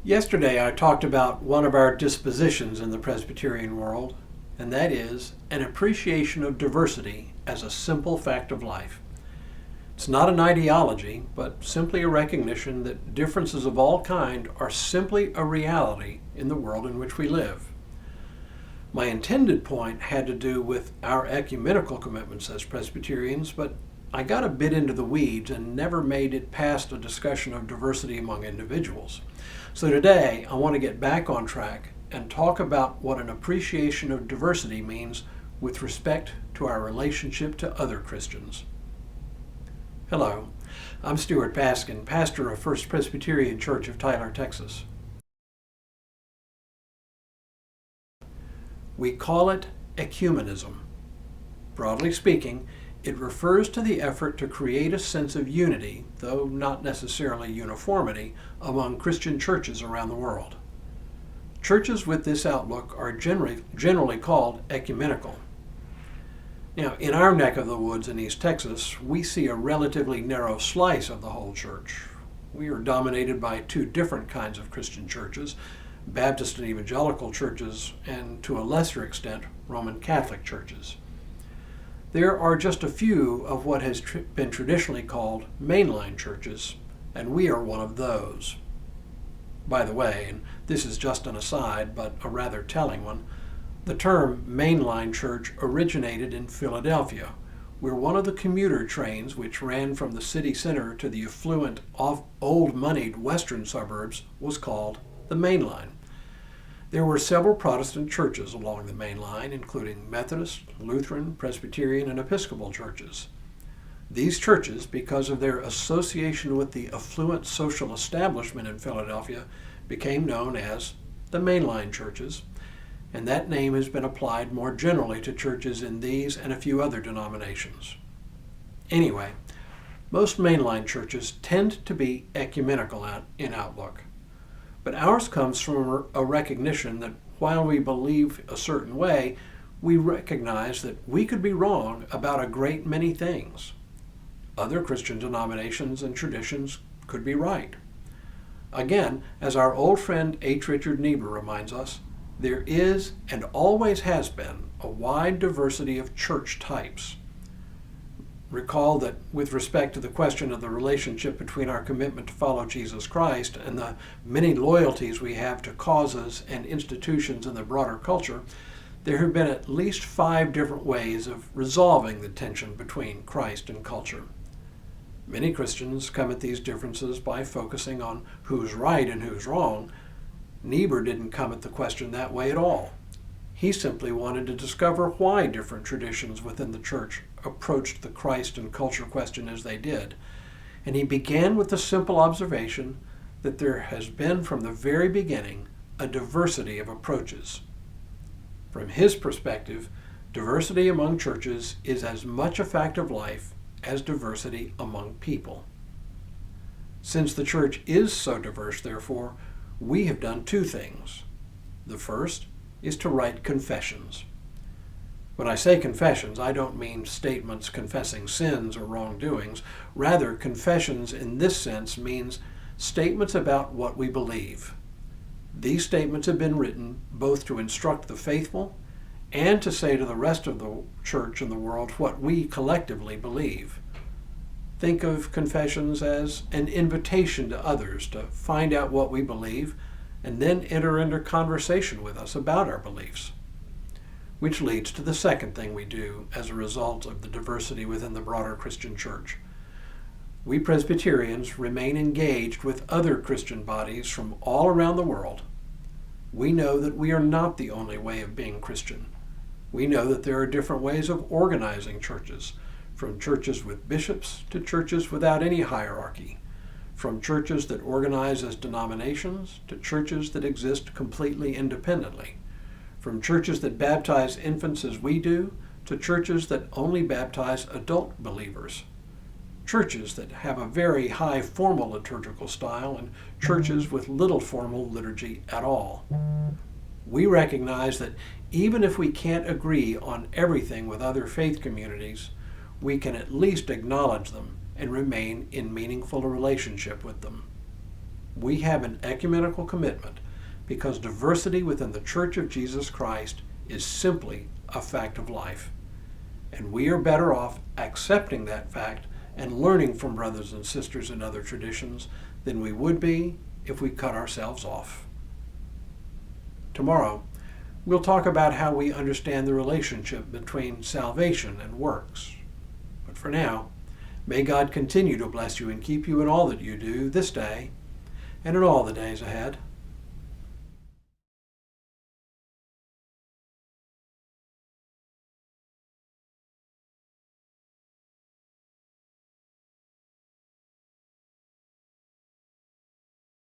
Yesterday I talked about one of our dispositions in the Presbyterian world, and that is an appreciation of diversity as a simple fact of life. It's not an ideology, but simply a recognition that differences of all kind are simply a reality in the world in which we live. My intended point had to do with our ecumenical commitments as Presbyterians, but I got a bit into the weeds and never made it past a discussion of diversity among individuals. So today I want to get back on track and talk about what an appreciation of diversity means with respect to our relationship to other Christians. Hello, I'm Stuart Baskin, pastor of First Presbyterian Church of Tyler, Texas. We call it ecumenism. Broadly speaking, it refers to the effort to create a sense of unity, though not necessarily uniformity, among Christian churches around the world. Churches with this outlook are generally called ecumenical. Now, in our neck of the woods in East Texas, we see a relatively narrow slice of the whole church. We are dominated by two different kinds of Christian churches, Baptist and evangelical churches, and to a lesser extent, Roman Catholic churches. There are just a few of what has been traditionally called mainline churches, and we are one of those. By the way, and this is just an aside, but a rather telling one, the term mainline church originated in Philadelphia, where one of the commuter trains which ran from the city center to the affluent, old-moneyed western suburbs was called the Main Line. There were several Protestant churches along the Main Line, including Methodist, Lutheran, Presbyterian, and Episcopal churches. These churches, because of their association with the affluent social establishment in Philadelphia, became known as the Mainline churches, and that name has been applied more generally to churches in these and a few other denominations. Anyway, most mainline churches tend to be ecumenical in outlook. But ours comes from a recognition that while we believe a certain way, we recognize that we could be wrong about a great many things. Other Christian denominations and traditions could be right. Again, as our old friend H. Richard Niebuhr reminds us, there is and always has been a wide diversity of church types. Recall that with respect to the question of the relationship between our commitment to follow Jesus Christ and the many loyalties we have to causes and institutions in the broader culture, there have been at least 5 different ways of resolving the tension between Christ and culture. Many Christians come at these differences by focusing on who's right and who's wrong. Niebuhr didn't come at the question that way at all. He simply wanted to discover why different traditions within the church approached the Christ and culture question as they did. And he began with the simple observation that there has been from the very beginning a diversity of approaches. From his perspective, diversity among churches is as much a fact of life as diversity among people. Since the church is so diverse, therefore, we have done 2 things. The first is to write confessions. When I say confessions, I don't mean statements confessing sins or wrongdoings. Rather, confessions in this sense means statements about what we believe. These statements have been written both to instruct the faithful and to say to the rest of the church and the world what we collectively believe. Think of confessions as an invitation to others to find out what we believe and then enter into conversation with us about our beliefs. Which leads to the second thing we do as a result of the diversity within the broader Christian church. We Presbyterians remain engaged with other Christian bodies from all around the world. We know that we are not the only way of being Christian. We know that there are different ways of organizing churches, from churches with bishops to churches without any hierarchy, from churches that organize as denominations to churches that exist completely independently, from churches that baptize infants as we do to churches that only baptize adult believers, churches that have a very high formal liturgical style and churches with little formal liturgy at all. We recognize that even if we can't agree on everything with other faith communities, we can at least acknowledge them and remain in meaningful relationship with them. We have an ecumenical commitment because diversity within the Church of Jesus Christ is simply a fact of life. And we are better off accepting that fact and learning from brothers and sisters in other traditions than we would be if we cut ourselves off. Tomorrow, we'll talk about how we understand the relationship between salvation and works. But for now, may God continue to bless you and keep you in all that you do this day and in all the days ahead.